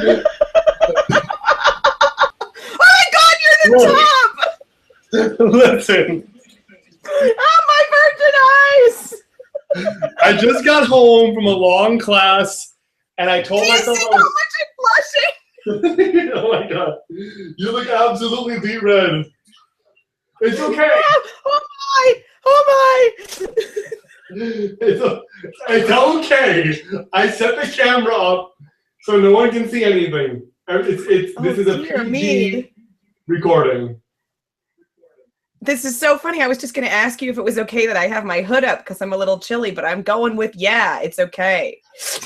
my God, you're the top! Listen. Oh, my virgin eyes! I just got home from a long class, and I told myself how much I'm blushing? oh my God. You look absolutely beet red. It's okay. Oh my! Oh my! It's okay. I set the camera up so no one can see anything. This is a PG recording. This is so funny. I was just going to ask you if it was okay that I have my hood up because I'm a little chilly, but I'm going with, yeah, it's okay.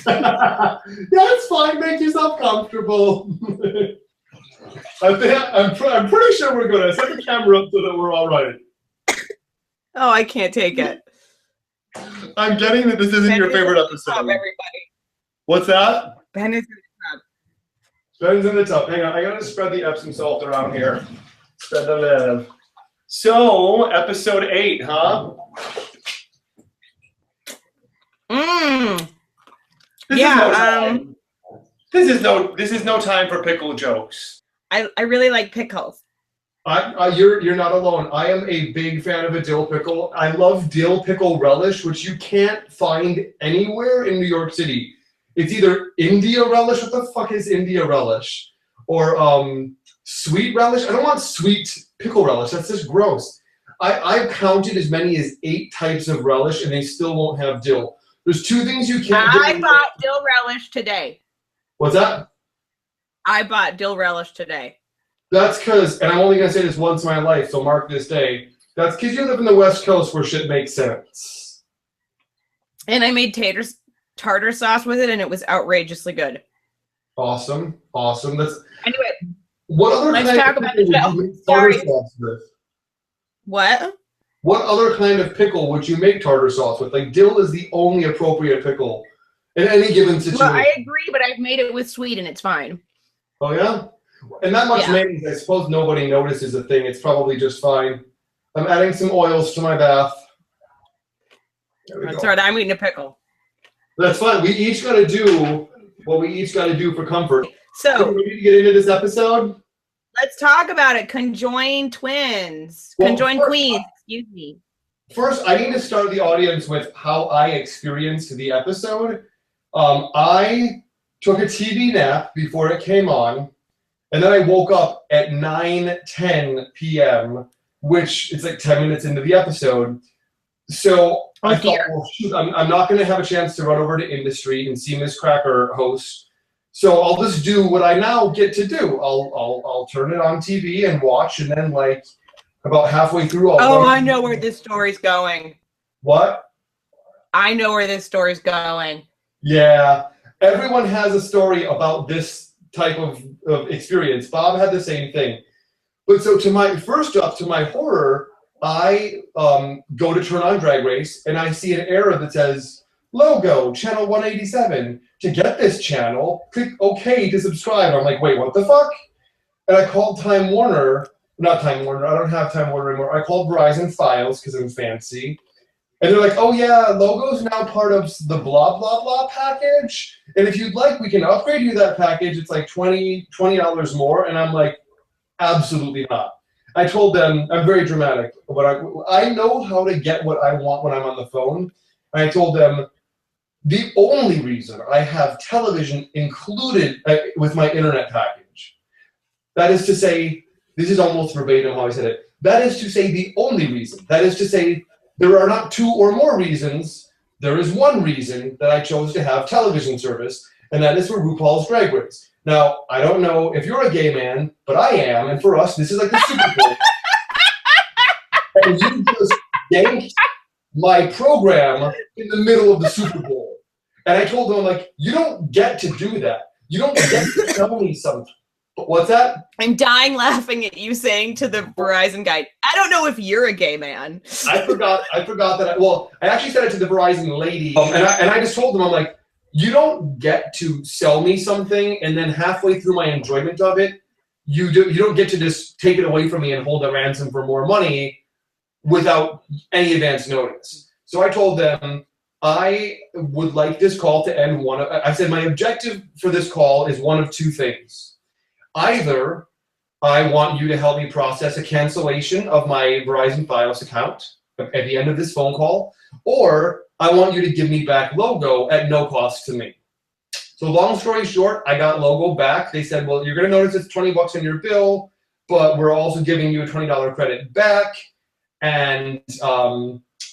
Yeah, it's fine. Make yourself comfortable. I'm pretty sure we're good. I set the camera up so that we're all right. Oh, I can't take it. I'm getting that this isn't your favorite episode. Top, everybody. What's that? Ben is in the top. Ben's in the top. Hang on. I got to spread the Epsom salt around here. Spread the love. So, episode 8, huh? This is no time for pickle jokes. I really like pickles. You're not alone. I am a big fan of a dill pickle. I love dill pickle relish, which you can't find anywhere in New York City. It's either India relish. What the fuck is India relish? Or sweet relish. I don't want sweet pickle relish. That's just gross. I've counted as many as 8 types of relish, and they still won't have dill. There's 2 things you can't get. I bought dill relish today. What's that? I bought dill relish today. That's because, and I'm only going to say this once in my life, so mark this day. That's because you live in the West Coast where shit makes sense. And I made tartar sauce with it, and it was outrageously good. Awesome. Anyway, what other let's kind talk of about pickle the show. would you make Sorry. tartar sauce with? What? What other kind of pickle would you make tartar sauce with? Like, dill is the only appropriate pickle in any given situation. Well, I agree, but I've made it with sweet, and it's fine. Oh, yeah? And that much mayonnaise, I suppose nobody notices a thing. It's probably just fine. I'm adding some oils to my bath. That's right. I'm eating a pickle. That's fine. We each got to do what we each got to do for comfort. So, we need to get into this episode. Let's talk about it. Conjoined twins. Conjoined queens. Excuse me. First, I need to start the audience with how I experienced the episode. I took a TV nap before it came on, and then I woke up at 9:10 p.m., which is like 10 minutes into the episode. So I thought, well, shoot, I'm not going to have a chance to run over to Industry and see Miss Cracker host. So I'll just do what I now get to do. I'll turn it on TV and watch, and then like about halfway through, I know where this story's going. What? I know where this story's going. Yeah, everyone has a story about this type of experience. Bob had the same thing. But so to my horror, I go to turn on Drag Race, and I see an error that says, logo, channel 187. To get this channel, click OK to subscribe. I'm like, wait, what the fuck? And I called Time Warner. Not Time Warner. I don't have Time Warner anymore. I called Verizon Files because I'm fancy. And they're like, oh, yeah, logo's now part of the blah, blah, blah package. And if you'd like, we can upgrade you that package. It's like $20 more. And I'm like, absolutely not. I told them, I'm very dramatic, but I know how to get what I want when I'm on the phone. And I told them, the only reason I have television included with my internet package, that is to say, this is almost verbatim how I said it, that is to say the only reason. That is to say, there are not 2 or more reasons. There is one reason that I chose to have television service, and that is for RuPaul's Drag Race. Now, I don't know if you're a gay man, but I am, and for us, this is like the Super Bowl. And you just yanked my program in the middle of the Super Bowl. And I told them, I'm like, you don't get to do that. You don't get to tell me something. What's that? I'm dying laughing at you saying to the Verizon guy, I don't know if you're a gay man. I forgot that. I actually said it to the Verizon lady. And I just told them, I'm like, you don't get to sell me something, and then halfway through my enjoyment of it, you don't get to just take it away from me and hold a ransom for more money without any advance notice. So I told them, I would like this call to end I said my objective for this call is one of two things. Either I want you to help me process a cancellation of my Verizon Fios account at the end of this phone call, or I want you to give me back Logo at no cost to me. So long story short, I got Logo back. They said, well, you're going to notice it's 20 bucks in your bill, but we're also giving you a $20 credit back. And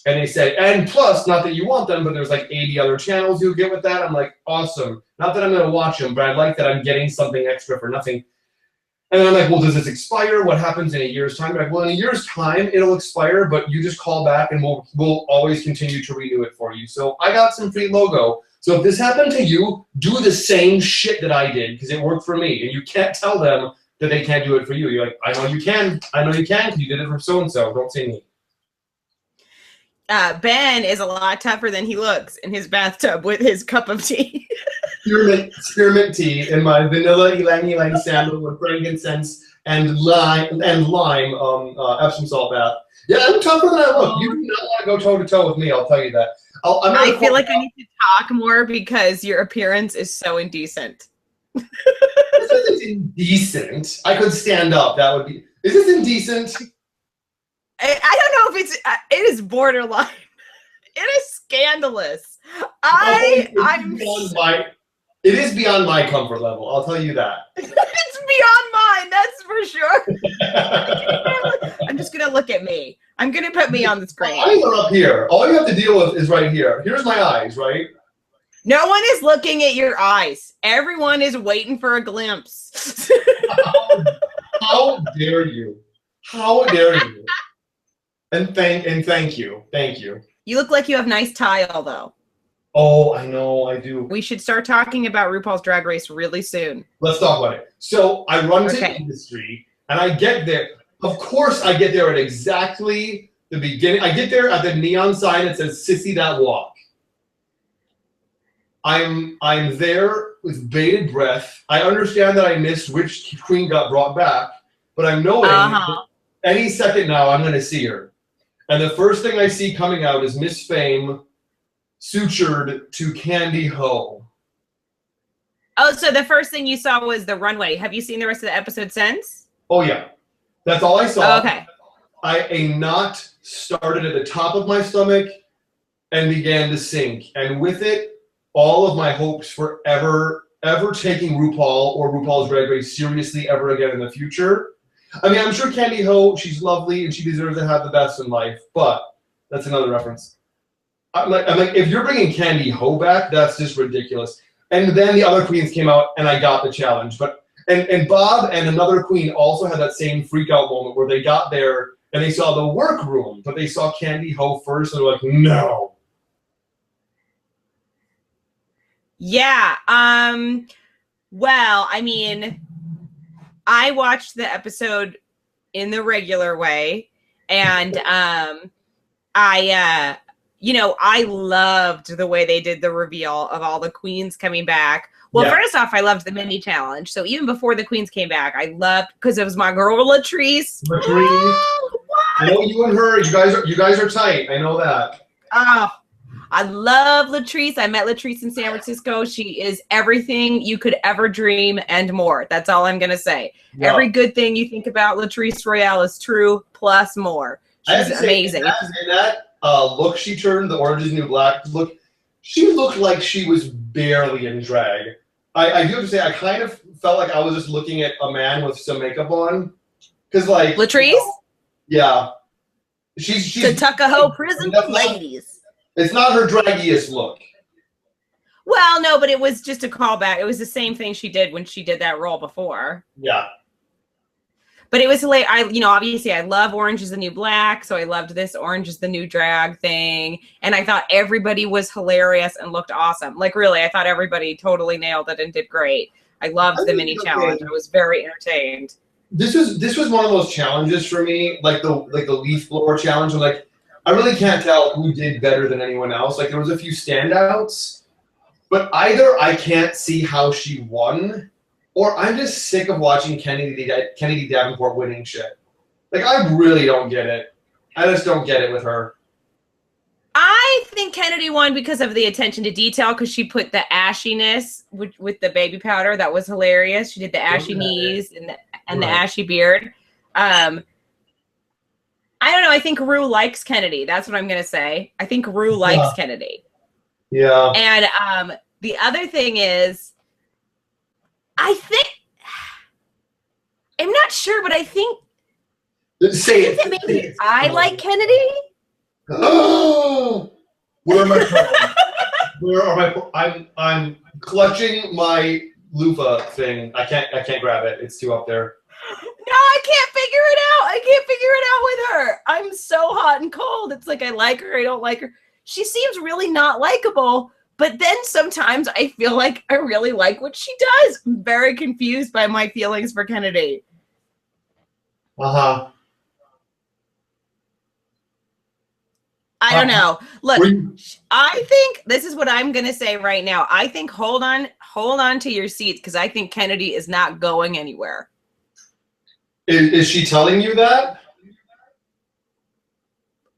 they said, and plus, not that you want them, but there's like 80 other channels you'll get with that. I'm like, awesome. Not that I'm going to watch them, but I like that I'm getting something extra for nothing. And I'm like, well, does this expire? What happens in a year's time? I'm like, well, in a year's time, it'll expire, but you just call back and we'll always continue to renew it for you. So I got some free Logo. So if this happened to you, do the same shit that I did because it worked for me. And you can't tell them that they can't do it for you. You're like, I know you can. I know you can because you did it for so-and-so. Don't say me. Ben is a lot tougher than he looks in his bathtub with his cup of tea. Spearmint tea in my vanilla ylang-ylang sandal with frankincense and lime Epsom salt bath. Yeah, I'm tougher than I look. You do not want to go toe-to-toe with me, I'll tell you that. I feel like I need to talk more because your appearance is so indecent. This isn't indecent. I could stand up. That would be. Is this indecent? I don't know if it is borderline. It is scandalous. It is beyond my comfort level. I'll tell you that. It's beyond mine. That's for sure. I'm just gonna look at me. I'm gonna put me on the screen. My eyes are up here. All you have to deal with is right here. Here's my eyes, right? No one is looking at your eyes. Everyone is waiting for a glimpse. How dare you? How dare you? And thank you. Thank you. You look like you have nice tile, though. Oh, I know, I do. We should start talking about RuPaul's Drag Race really soon. Let's talk about it. So I run to the industry, and I get there. Of course, I get there at exactly the beginning. I get there at the neon sign that says "Sissy That Walk." I'm there with bated breath. I understand that I missed which queen got brought back, but I'm knowing that any second now I'm going to see her. And the first thing I see coming out is Miss Fame sutured to Candy Ho. Oh, so the first thing you saw was the runway. Have you seen the rest of the episode since? Oh, yeah. That's all I saw. Oh, okay. A knot started at the top of my stomach and began to sink. And with it, all of my hopes for ever taking RuPaul or RuPaul's Drag Race seriously ever again in the future. I mean, I'm sure Candy Ho, she's lovely and she deserves to have the best in life, but that's another reference. I'm like, if you're bringing Candy Ho back, that's just ridiculous. And then the other queens came out and I got the challenge. But and Bob and another queen also had that same freak out moment where they got there and they saw the workroom, but they saw Candy Ho first and they're like, no. Yeah. Well, I mean, I watched the episode in the regular way, and I loved the way they did the reveal of all the queens coming back. Well, First off, I loved the mini challenge. So even before the queens came back, I loved because it was my girl Latrice. I know you and her. You guys are tight. I know that. Oh, I love Latrice. I met Latrice in San Francisco. She is everything you could ever dream and more. That's all I'm gonna say. Yeah. Every good thing you think about Latrice Royale is true, plus more. She's amazing. That look she turned, the Orange Is the New Black look, she looked like she was barely in drag. I do have to say, I kind of felt like I was just looking at a man with some makeup on. Because, like... Latrice? Yeah. She's the Tuckahoe prison ladies. It's not her draggiest look. Well, no, but it was just a callback. It was the same thing she did when she did that role before. Yeah. But it was hilarious. Obviously I love Orange Is the New Black, so I loved this Orange Is the New Drag thing. And I thought everybody was hilarious and looked awesome. Like, really, I thought everybody totally nailed it and did great. I loved the mini challenge. I was very entertained. This was one of those challenges for me, like the leaf blower challenge. I'm like, I really can't tell who did better than anyone else. Like, there was a few standouts, but either I can't see how she won, or I'm just sick of watching Kennedy Davenport winning shit. Like, I really don't get it. I just don't get it with her. I I think Kennedy won because of the attention to detail, because she put the ashiness with the baby powder. That was hilarious. She did the ashy knees and the ashy beard. I don't know. I think Ru likes Kennedy. That's what I'm going to say. I think Ru likes Kennedy. Yeah. And the other thing is, I think, I'm not sure, but I think, say it. Maybe I like Kennedy. Oh, where are my phones? Where are my? I'm clutching my loofah thing. I can't grab it. It's too up there. No, I can't figure it out. I can't figure it out with her. I'm so hot and cold. It's like I like her, I don't like her. She seems really not likable, but then sometimes I feel like I really like what she does. I'm very confused by my feelings for Kennedy. Uh-huh. I don't know. Look, I think this is what I'm going to say right now. I think hold on to your seats, because I think Kennedy is not going anywhere. Is she telling you that?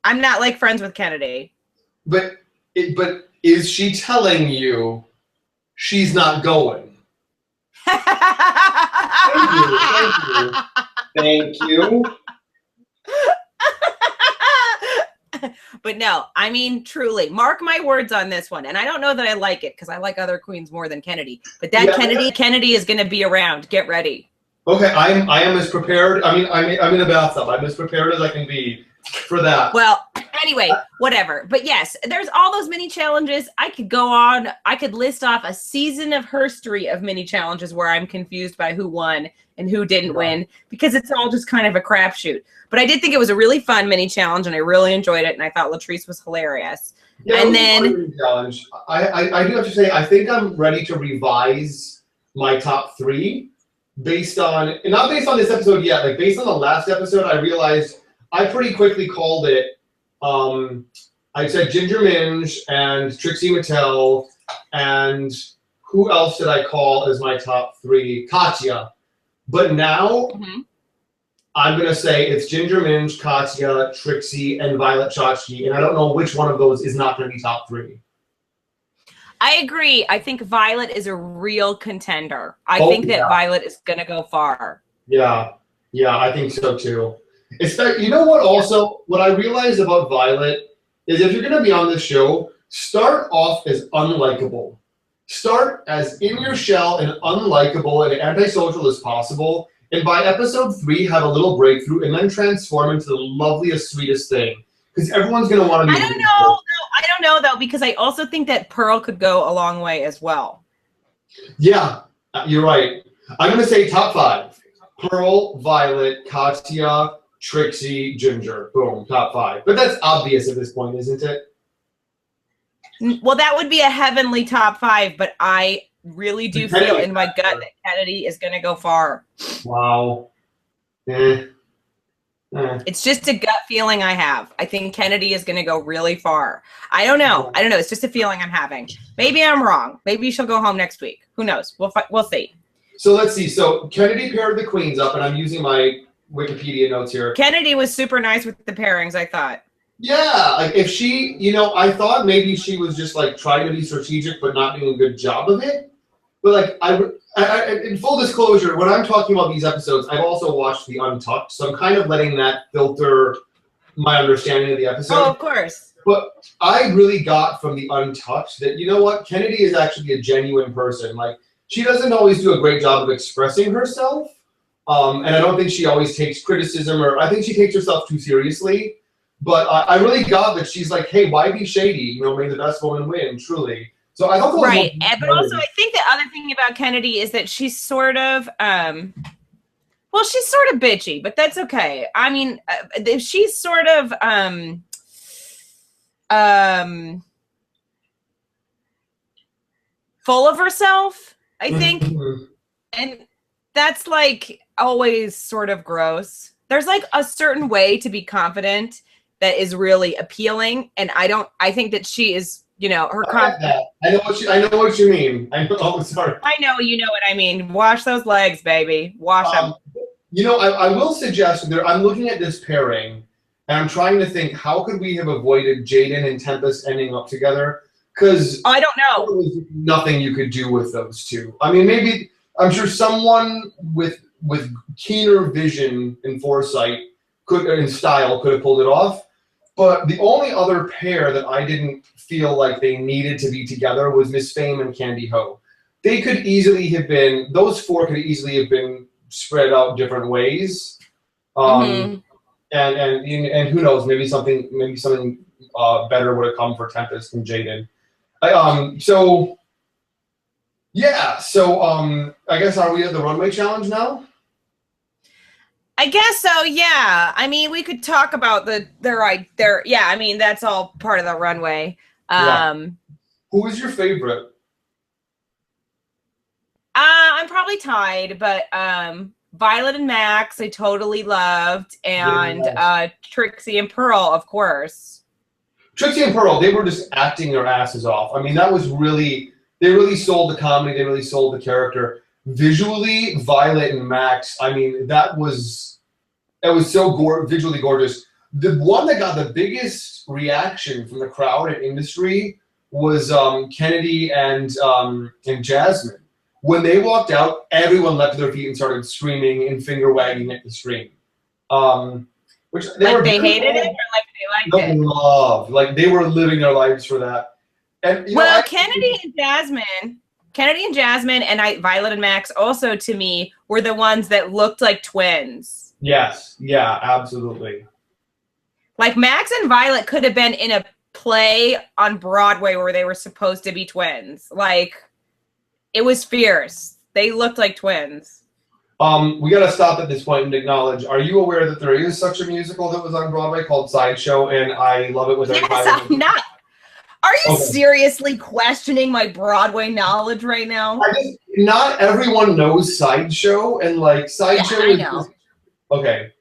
I'm not like friends with Kennedy. But is she telling you she's not going? Thank you. But no, I mean, truly, mark my words on this one. And I don't know that I like it, because I like other queens more than Kennedy. But that Kennedy is going to be around. Get ready. Okay, I am as prepared. I mean, I'm in the bathtub. I'm as prepared as I can be for that. Well, anyway, whatever. But yes, there's all those mini challenges. I could go on. I could list off a season of history of mini challenges where I'm confused by who won and who didn't win, because it's all just kind of a crapshoot. But I did think it was a really fun mini challenge, and I really enjoyed it, and I thought Latrice was hilarious. Yeah, and then challenge. I do have to say, I think I'm ready to revise my top 3 based on, and not based on this episode yet, like based on the last episode. I realized I pretty quickly called it. I said Ginger Minge and Trixie Mattel, and who else did I call as my top 3? Katya. But now I'm going to say it's Ginger Minge, Katya, Trixie, and Violet Chachki, and I don't know which one of those is not going to be top 3. I agree. I think Violet is a real contender. I think that Violet is going to go far. Yeah, I think so too. You know what? Also, what I realized about Violet is if you're going to be on this show, start off as unlikable. Start as in your shell and unlikable and antisocial as possible. And by episode 3, have a little breakthrough and then transform into the loveliest, sweetest thing. Because everyone's going to want to be. I don't know, though, because I also think that Pearl could go a long way as well. Yeah, you're right. I'm going to say top 5. Pearl, Violet, Katya, Trixie, Ginger. Boom, top 5. But that's obvious at this point, isn't it? Well, that would be a heavenly top 5, but I really do feel in my gut that Kennedy is going to go far. Wow. It's just a gut feeling I have. I think Kennedy is going to go really far. I don't know. It's just a feeling I'm having. Maybe I'm wrong. Maybe she'll go home next week. Who knows? We'll see. So let's see. So Kennedy paired the queens up, and I'm using my Wikipedia notes here. Kennedy was super nice with the pairings, I thought. Yeah, like if she, I thought maybe she was just like trying to be strategic but not doing a good job of it. But like I in full disclosure, when I'm talking about these episodes, I've also watched the Untucked, so I'm kind of letting that filter my understanding of the episode. Oh, of course. But I really got from the Untucked that, you know what, Kennedy is actually a genuine person. Like, she doesn't always do a great job of expressing herself, and I don't think she always takes criticism, or I think she takes herself too seriously. But I really got that she's like, hey, why be shady? May the best woman win, truly. So I thought that was right. But also, I think the other thing about Kennedy is that she's sort of, she's sort of bitchy, but that's okay. I mean, she's sort of, full of herself, I think. And that's like always sort of gross. There's like a certain way to be confident that is really appealing. And I think that she is, her confidence. I know what you mean. Sorry. I know you know what I mean. Wash those legs, baby. Wash them. I will suggest I'm looking at this pairing, And I'm trying to think, how could we have avoided Jaden and Tempest ending up together? Because I don't know. there was nothing you could do with those two. I mean, maybe I'm sure someone with keener vision and foresight and style could have pulled it off. But the only other pair that I didn't feel like they needed to be together was Miss Fame and Candy Ho. They could easily have been; those four could easily have been spread out different ways. And who knows? Maybe something better would have come for Tempest and Jaden. So I guess, are we at the runway challenge now? I guess so, yeah. I mean, we could talk about their yeah, I mean, that's all part of the runway. Who is your favorite? I'm probably tied, but Violet and Max I totally loved, and Trixie and Pearl, of course. Trixie and Pearl, they were just acting their asses off. I mean, that was really, they really sold the comedy, they really sold the character. Visually, Violet and Max, I mean, that was so visually gorgeous. The one that got the biggest reaction from the crowd and industry was Kennedy and Jasmine. When they walked out, everyone leapt to their feet and started screaming and finger wagging at the screen. Which they hated it, or like they liked it? Love, like they were living their lives for that. And Kennedy and Jasmine and Violet and Max also, to me, were the ones that looked like twins. Yes, yeah, absolutely. Like Max and Violet could have been in a play on Broadway where they were supposed to be twins. Like, it was fierce. They looked like twins. We got to stop at this point and acknowledge, are you aware that there is such a musical that was on Broadway called Sideshow, and I love it with everybody? Yes, I'm not. Are you seriously questioning my Broadway knowledge right now? Not everyone knows Sideshow, and like Sideshow I know. is okay.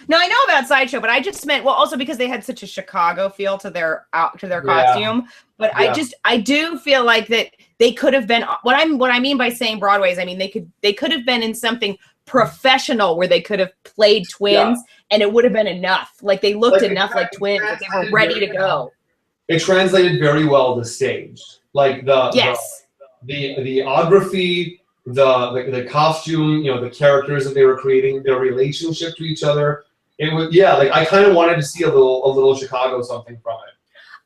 No, I know about Sideshow, but I just meant, well, also because they had such a Chicago feel to their costume. But I do feel like that they could have been, what I mean by saying Broadway is, I mean they could have been in something professional where they could have played twins, and it would have been enough. Like they looked enough like twins that they were ready to go. It translated very well to stage. Like the ography, the costume, the characters that they were creating, their relationship to each other. It was, like I kind of wanted to see a little Chicago something from it.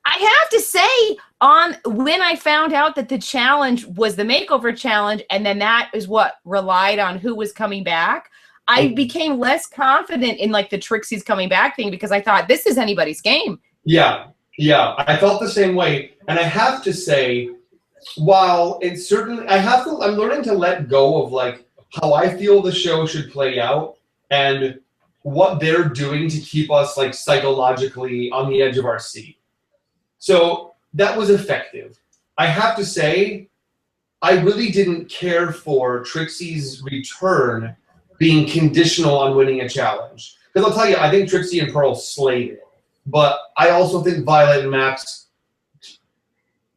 I have to say, when I found out that the challenge was the makeover challenge, and then that is what relied on who was coming back, I became less confident in like the Trixie's coming back thing, because I thought this is anybody's game. Yeah, I felt the same way, and I have to say, while it's certainly, I'm learning to let go of like how I feel the show should play out and what they're doing to keep us like psychologically on the edge of our seat. So that was effective. I have to say, I really didn't care for Trixie's return being conditional on winning a challenge. Because I'll tell you, I think Trixie and Pearl slayed it. But I also think Violet and Max,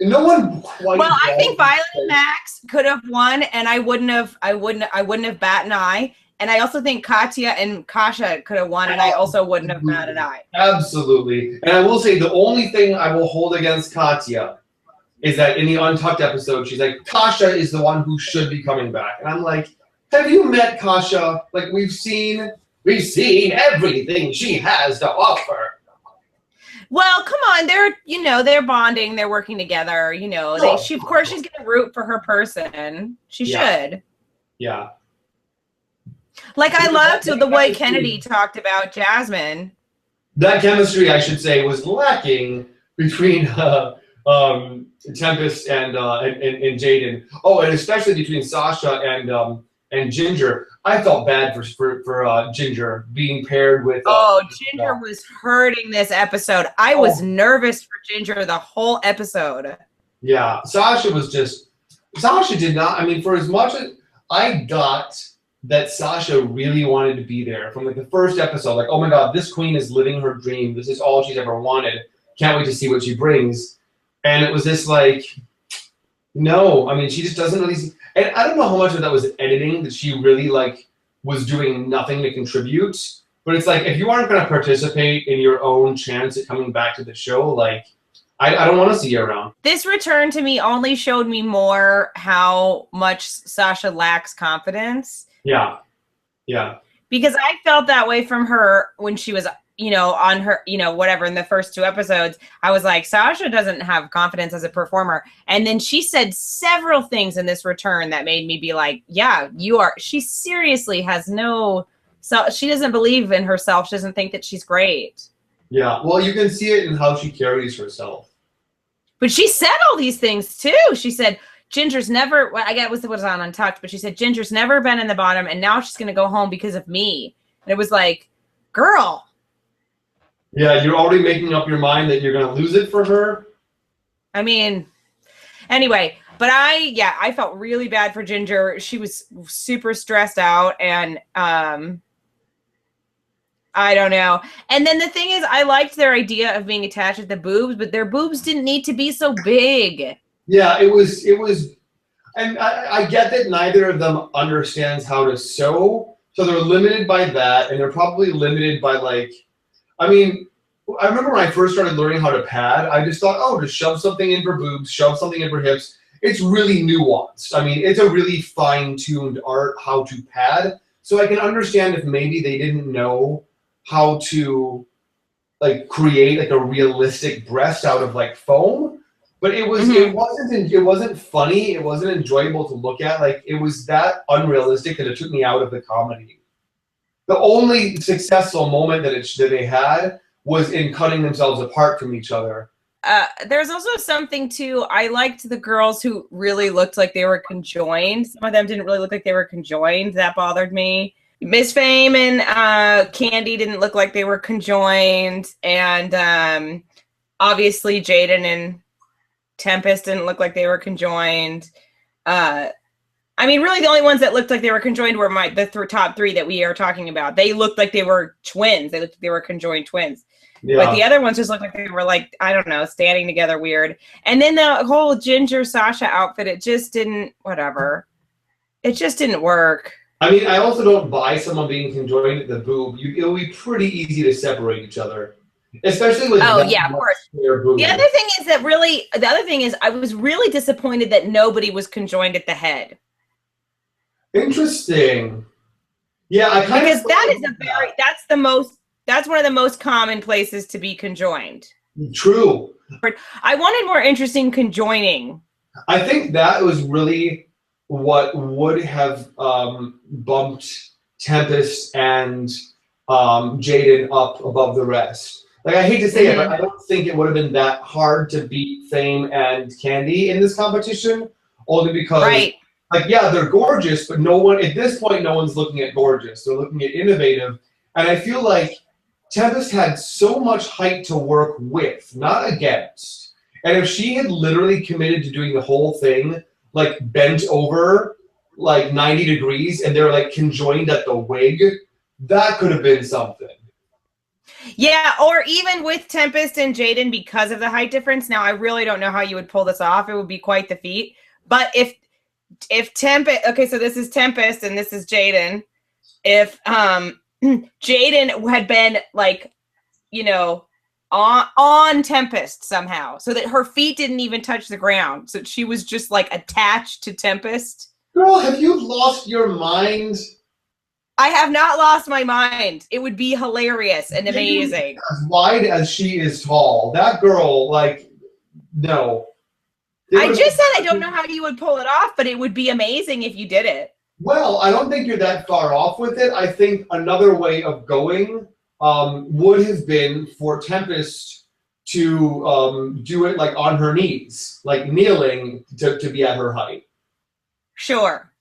no one quite. Well, I think Violet and Max could have won, and I wouldn't have bat an eye. And I also think Katya and Kasha could have won, and I also wouldn't have bat an eye. Absolutely. And I will say the only thing I will hold against Katya is that in the Untucked episode, she's like, Kasha is the one who should be coming back. And I'm like, have you met Kasha? Like, we've seen everything she has to offer. Well, come on, they're bonding, they're working together, of course she's gonna root for her person. She should. Yeah. Like I loved the way Kennedy talked about Jasmine. That chemistry, I should say, was lacking between Tempest and Jaden. Oh, and especially between Sasha and Ginger. I felt bad for Ginger being paired with. Ginger was hurting this episode. I was nervous for Ginger the whole episode. Yeah, Sasha did not. I mean, for as much as I got that Sasha really wanted to be there from like the first episode, like, oh my God, this queen is living her dream. This is all she's ever wanted. Can't wait to see what she brings. And it was this like, no, I mean, she just doesn't really. And I don't know how much of that was editing, that she really like was doing nothing to contribute. But it's like, if you aren't going to participate in your own chance at coming back to the show, like, I don't want to see you around. This return to me only showed me more how much Sasha lacks confidence. Yeah. Yeah. Because I felt that way from her when she was, you know, on her, you know, whatever, in the first 2 episodes. I was like, Sasha doesn't have confidence as a performer. And then she said several things in this return that made me be like, yeah, she seriously has so she doesn't believe in herself. She doesn't think that she's great. Yeah. Well, you can see it in how she carries herself. But she said all these things too. She said, Ginger's never, I get what was on Untucked, but she said, Ginger's never been in the bottom, and now she's going to go home because of me. And it was like, girl. Yeah, you're already making up your mind that you're going to lose it for her. I mean, anyway, but I felt really bad for Ginger. She was super stressed out, and I don't know. And then the thing is, I liked their idea of being attached at the boobs, but their boobs didn't need to be so big. Yeah, it was, and I get that neither of them understands how to sew, so they're limited by that, and they're probably limited by, like, I mean, I remember when I first started learning how to pad, I just thought, oh, just shove something in for boobs, shove something in for hips. It's really nuanced. I mean, it's a really fine-tuned art how to pad, so I can understand if maybe they didn't know how to, like, create, like, a realistic breast out of, like, foam. But it was it wasn't funny, it wasn't enjoyable to look at. Like, it was that unrealistic that it took me out of the comedy. The only successful moment that they had was in cutting themselves apart from each other. There's also something too, I liked the girls who really looked like they were conjoined. Some of them didn't really look like they were conjoined. That bothered me. Miss Fame and Candy didn't look like they were conjoined. And obviously Jaden and Tempest didn't look like they were conjoined. I mean, really, the only ones that looked like they were conjoined were the top 3 that we are talking about. They looked like they were twins. They looked like they were conjoined twins. Yeah. But the other ones just looked like they were, like, I don't know, standing together weird. And then the whole Ginger Sasha outfit, it just didn't, whatever. It just didn't work. I mean, I also don't buy someone being conjoined at the boob. It'll be pretty easy to separate each other. Especially with of course. The other thing is I was really disappointed that nobody was conjoined at the head. Interesting. Yeah, because that's one of the most common places to be conjoined. True. I wanted more interesting conjoining. I think that was really what would have bumped Tempest and Jaden up above the rest. Like, I hate to say it, but I don't think it would have been that hard to beat Fame and Candy in this competition, only because, like, yeah, they're gorgeous, but at this point, no one's looking at gorgeous. They're looking at innovative. And I feel like Tempest had so much height to work with, not against. And if she had literally committed to doing the whole thing, like, bent over, like, 90 degrees, and they're, like, conjoined at the wig, that could have been something. Yeah, or even with Tempest and Jaden because of the height difference. Now, I really don't know how you would pull this off. It would be quite the feat. But if Tempest, okay, so this is Tempest and this is Jaden. If Jaden had been, like, you know, on Tempest somehow, so that her feet didn't even touch the ground, so she was just, like, attached to Tempest. Girl, have you lost your mind? I have not lost my mind. It would be hilarious and amazing. As wide as she is tall, that girl, like, no. I just said I don't know how you would pull it off, but it would be amazing if you did it. Well, I don't think you're that far off with it. I think another way of going would have been for Tempest to do it, like, on her knees, like kneeling to be at her height. Sure.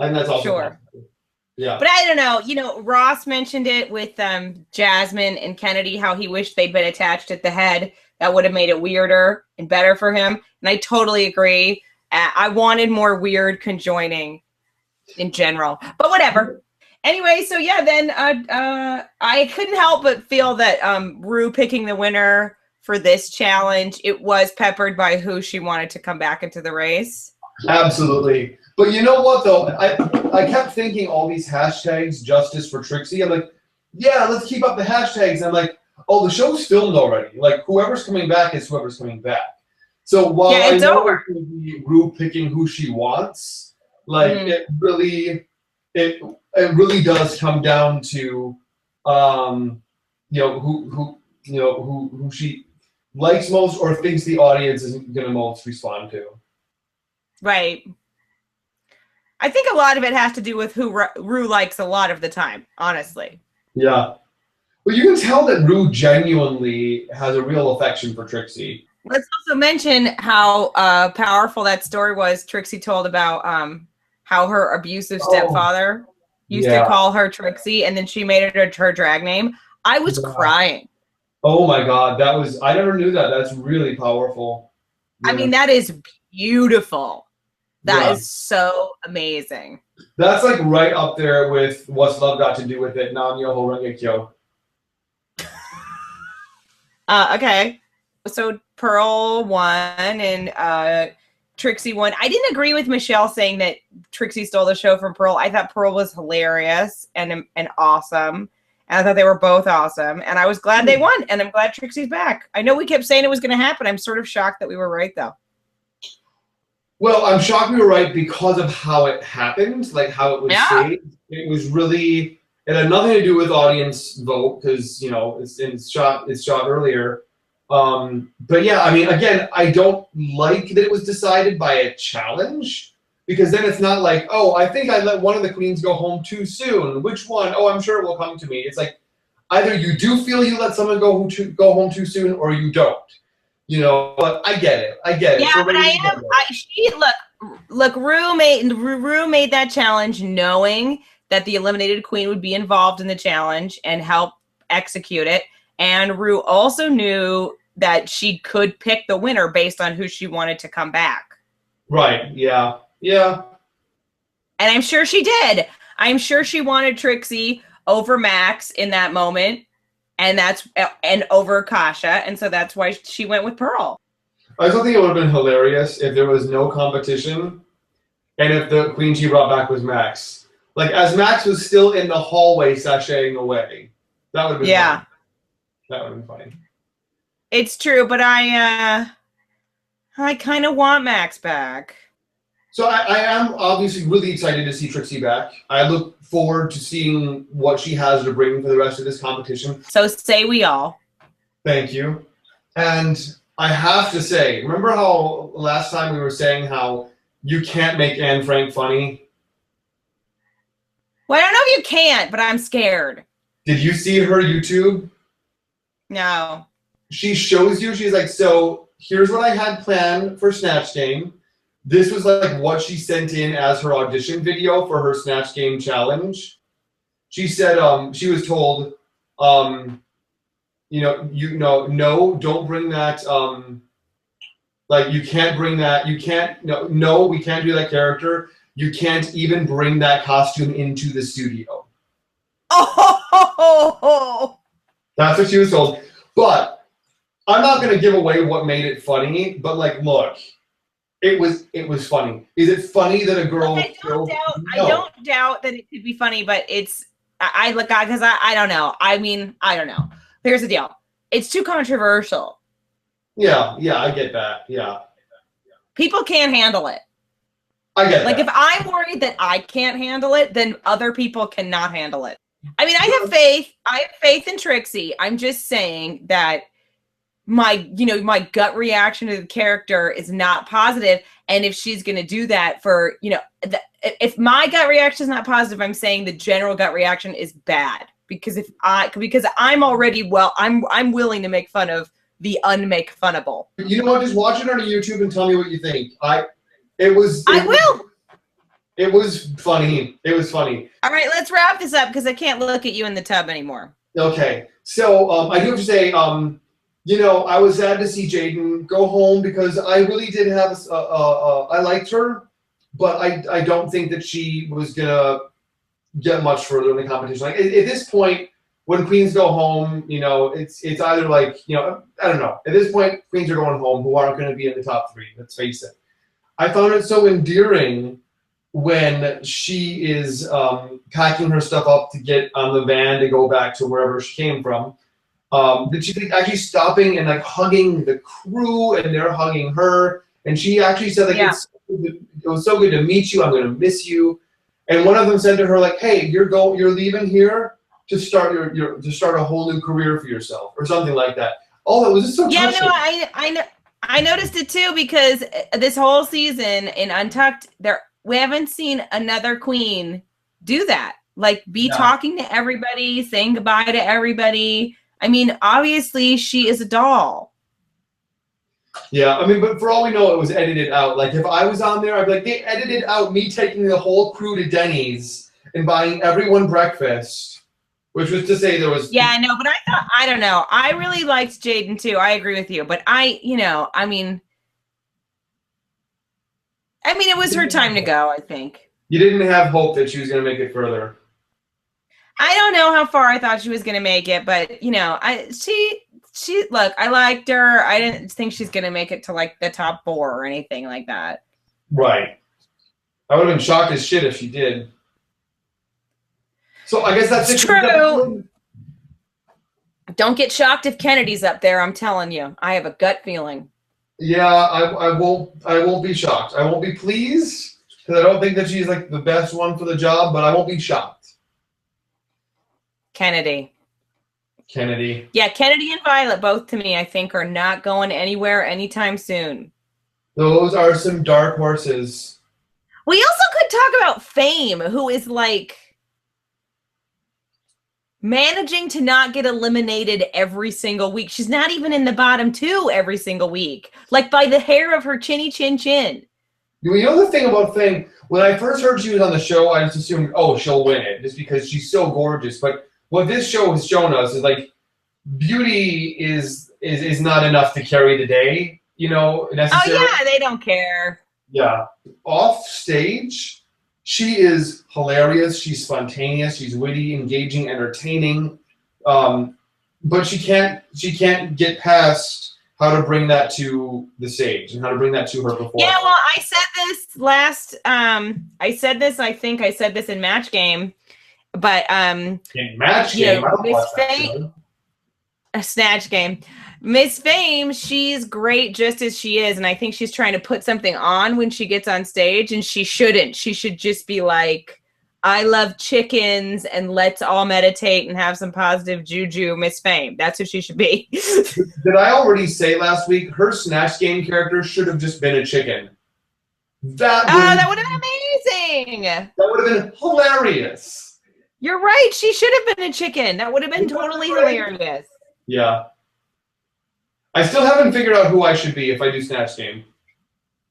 And that's also sure. possible. Yeah. But I don't know. You know, Ross mentioned it with Jasmine and Kennedy, how he wished they'd been attached at the head. That would have made it weirder and better for him. And I totally agree. I wanted more weird conjoining in general. But whatever. Anyway, so yeah, then I couldn't help but feel that Ru picking the winner for this challenge, it was peppered by who she wanted to come back into the race. Absolutely. But you know what, though? I kept thinking all these hashtags, justice for Trixie. I'm like, yeah, let's keep up the hashtags. And I'm like, oh, the show's filmed already. Like, whoever's coming back is whoever's coming back. So while Yeah, I it's know over. it's going to be Ru picking who she wants, like it really does come down to, who she likes most or thinks the audience is going to most respond to. Right. I think a lot of it has to do with who Ru likes a lot of the time, honestly. Yeah. But you can tell that Ru genuinely has a real affection for Trixie. Let's also mention how powerful that story was Trixie told about how her abusive stepfather used to call her Trixie, and then she made it her drag name. I was crying. Oh my God, I never knew that. That's really powerful. Yeah. I mean, that is beautiful. That is so amazing. That's like right up there with What's Love Got to Do with It, Nam Yoho Rengekyo. Okay. So Pearl won and Trixie won. I didn't agree with Michelle saying that Trixie stole the show from Pearl. I thought Pearl was hilarious and awesome. And I thought they were both awesome. And I was glad they won. And I'm glad Trixie's back. I know we kept saying it was going to happen. I'm sort of shocked that we were right, though. Well, I'm shocked we were right because of how it happened, like how it was staged. It was really, it had nothing to do with audience vote because, it's shot earlier. But yeah, I mean, again, I don't like that it was decided by a challenge because then it's not like, oh, I think I let one of the queens go home too soon. Which one? Oh, I'm sure it will come to me. It's like either you do feel you let someone go home too soon or you don't. But I get it. Yeah, but look, Ru made that challenge knowing that the eliminated queen would be involved in the challenge and help execute it. And Ru also knew that she could pick the winner based on who she wanted to come back. Right. Yeah. Yeah. And I'm sure she did. I'm sure she wanted Trixie over Max in that moment. And over Kasha, and so that's why she went with Pearl. I still think it would have been hilarious if there was no competition, and if the queen she brought back was Max. Like as Max was still in the hallway sashaying away, that would have been fun. That would have been funny. It's true, but I kind of want Max back. So I am obviously really excited to see Trixie back. I look forward to seeing what she has to bring for the rest of this competition. So say we all. Thank you. And I have to say, remember how last time we were saying how you can't make Anne Frank funny? Well, I don't know if you can't, but I'm scared. Did you see her YouTube? No. She shows you, she's like, so here's what I had planned for Snatch Game. This was like what she sent in as her audition video for her Snatch Game challenge. She said she was told, no, don't bring that. Like you can't bring that. You can't. No, we can't do that character. You can't even bring that costume into the studio. Oh, that's what she was told. But I'm not gonna give away what made it funny. But like, look. It was funny. Is it funny that a girl? I don't doubt that it could be funny, but I look because I don't know. I mean, I don't know. Here's the deal. It's too controversial. Yeah, I get that. Yeah. People can't handle it. I get like that. If I'm worried that I can't handle it, then other people cannot handle it. I mean, I have faith. I have faith in Trixie. I'm just saying that my gut reaction to the character is not positive, and if she's going to do that for if my gut reaction is not positive, I'm saying the general gut reaction is bad because I'm already I'm willing to make fun of the unmake funnable. You know what? Just watch it on YouTube and tell me what you think. I will. It was funny. It was funny. All right, let's wrap this up because I can't look at you in the tub anymore. Okay, so I do have to say. I was sad to see Jaden go home because I really did have I liked her, but I don't think that she was gonna get much further in the competition. Like at this point, when queens go home, it's either like I don't know. At this point, queens are going home who aren't going to be in the top 3. Let's face it. I found it so endearing when she is packing her stuff up to get on the van to go back to wherever she came from, that she's like actually stopping and like hugging the crew, and they're hugging her, and she actually said like it was so good to meet you. I'm gonna miss you. And one of them said to her like, "Hey, you're leaving here to start to start a whole new career for yourself," or something like that. Oh, that was just so touching. No, I know. I noticed it too, because this whole season in Untucked, we haven't seen another queen do that. Like be talking to everybody, saying goodbye to everybody. I mean, obviously she is a doll. Yeah, I mean, but for all we know, it was edited out. Like if I was on there, I'd be like, they edited out me taking the whole crew to Denny's and buying everyone breakfast. Which was to say there was... Yeah, no, but I don't know. I really liked Jaden too. I agree with you. But I mean, it was her time to go, I think. You didn't have hope that she was going to make it further. I don't know how far I thought she was going to make it, but, look, I liked her. I didn't think she's going to make it to, like, the top 4 or anything like that. Right. I would have been shocked as shit if she did. So I guess that's it's true. Don't get shocked if Kennedy's up there. I'm telling you, I have a gut feeling. Yeah, I won't be shocked. I won't be pleased because I don't think that she's like the best one for the job, but I won't be shocked. Kennedy. Yeah, Kennedy and Violet both to me, I think, are not going anywhere anytime soon. Those are some dark horses. We also could talk about Fame, who is like managing to not get eliminated every single week. She's not even in the bottom 2 every single week. Like by the hair of her chinny chin chin. You know the thing about Fame, when I first heard she was on the show, I just assumed, oh, she'll win it just because she's so gorgeous. But what this show has shown us is like beauty is not enough to carry the day, necessarily. Oh yeah, they don't care. Yeah. Off stage, she is hilarious. She's spontaneous. She's witty, engaging, entertaining. But she can't get past how to bring that to the stage and how to bring that to her performance. Yeah, well, I said this I think I said this in Match Game, but in Match Game, Miss Fame, a Snatch Game. Miss Fame, she's great just as she is, and I think she's trying to put something on when she gets on stage, and she shouldn't. She should just be like, I love chickens, and let's all meditate and have some positive juju, Miss Fame. That's who she should be. Did I already say last week, her Snatch Game character should have just been a chicken? That would have been amazing. That would have been hilarious. You're right. She should have been a chicken. That would have been totally hilarious. Yeah. I still haven't figured out who I should be if I do Snatch Game.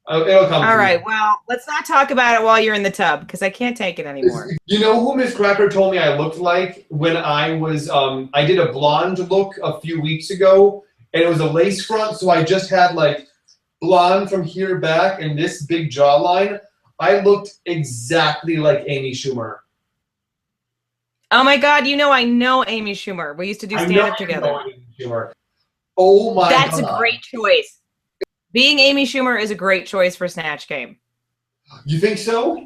It'll come. All right. Well, let's not talk about it while you're in the tub because I can't take it anymore. You know who Miss Cracker told me I looked like when I was I did a blonde look a few weeks ago, and it was a lace front, so I just had like blonde from here back and this big jawline. I looked exactly like Amy Schumer. Oh my God! I know Amy Schumer. We used to do stand-up together. I know Amy Schumer. Oh my God. That's a great choice. Being Amy Schumer is a great choice for Snatch Game. You think so?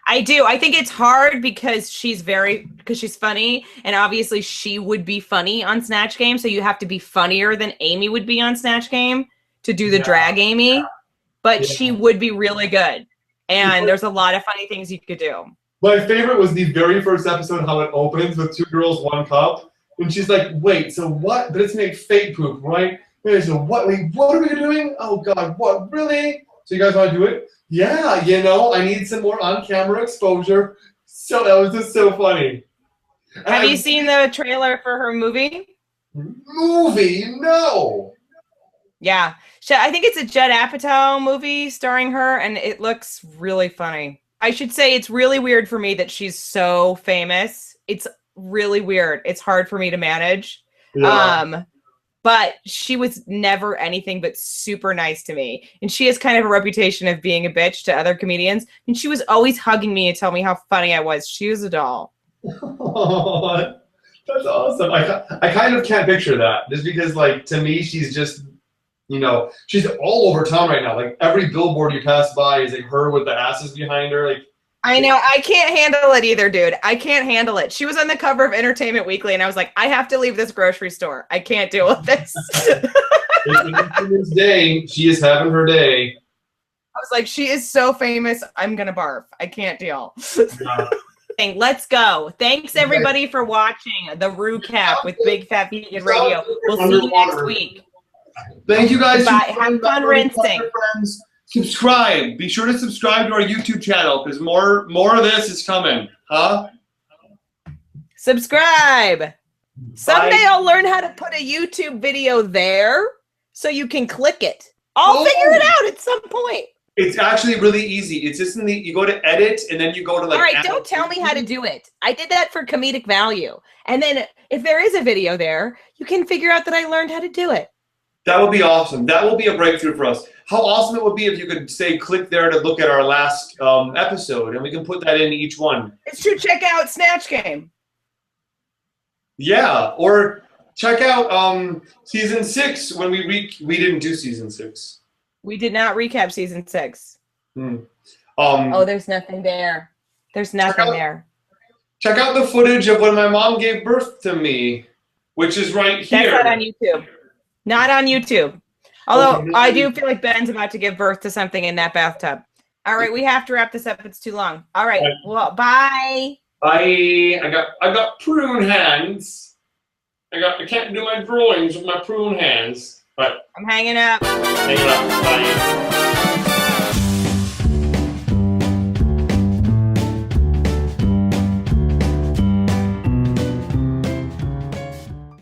I do. I think it's hard because she's funny, and obviously she would be funny on Snatch Game, so you have to be funnier than Amy would be on Snatch Game to do the drag Amy, but she would be really good, and there's a lot of funny things you could do. My favorite was the very first episode, how it opens with 2 girls, 1 cup. And she's like, wait, so what? But it's made fake poop, right? So what? Wait, what are we doing? Oh God, what? Really? So you guys want to do it? Yeah, I need some more on-camera exposure. So that was just so funny. Have you seen the trailer for her movie? Movie? No. Yeah, I think it's a Judd Apatow movie starring her, and it looks really funny. I should say it's really weird for me that she's so famous. It's really weird. It's hard for me to manage. Yeah. But she was never anything but super nice to me. And she has kind of a reputation of being a bitch to other comedians. And she was always hugging me and telling me how funny I was. She was a doll. Oh, that's awesome. I kind of can't picture that. Just because, like, to me, she's just You know, she's all over town right now. Like every billboard you pass by is like her with the asses behind her. Like I know. I can't handle it either, dude. I can't handle it. She was on the cover of Entertainment Weekly, and I was like, I have to leave this grocery store. I can't deal with this. This day, she is having her day. I was like, she is so famous. I'm gonna barf. I can't deal. Yeah. Let's go. Thanks everybody for watching the RuCap with Big Fat Vegan Radio. We'll see you next week. Thank you guys. Bye. Have fun rinsing. Friends. Subscribe. Be sure to subscribe to our YouTube channel because more of this is coming. Huh? Subscribe. Someday Bye. I'll learn how to put a YouTube video there so you can click it. I'll figure it out at some point. It's actually really easy. It's just you go to edit and then you go to like. All right, don't tell me how to do it. I did that for comedic value. And then if there is a video there, you can figure out that I learned how to do it. That would be awesome. That will be a breakthrough for us. How awesome it would be if you could say click there to look at our last episode and we can put that in each one. It's true. Check out Snatch Game. Yeah, or check out season 6 when we didn't do season 6. We did not recap season 6. Oh, there's nothing there. There's nothing there. Check out the footage of when my mom gave birth to me, which is right here. That's not on YouTube. Not on YouTube. Although I do feel like Ben's about to give birth to something in that bathtub. All right, we have to wrap this up. It's too long. All right. Well, bye. Bye. I got prune hands. I can't do my drawings with my prune hands. But I'm hanging up. hang it up. Bye.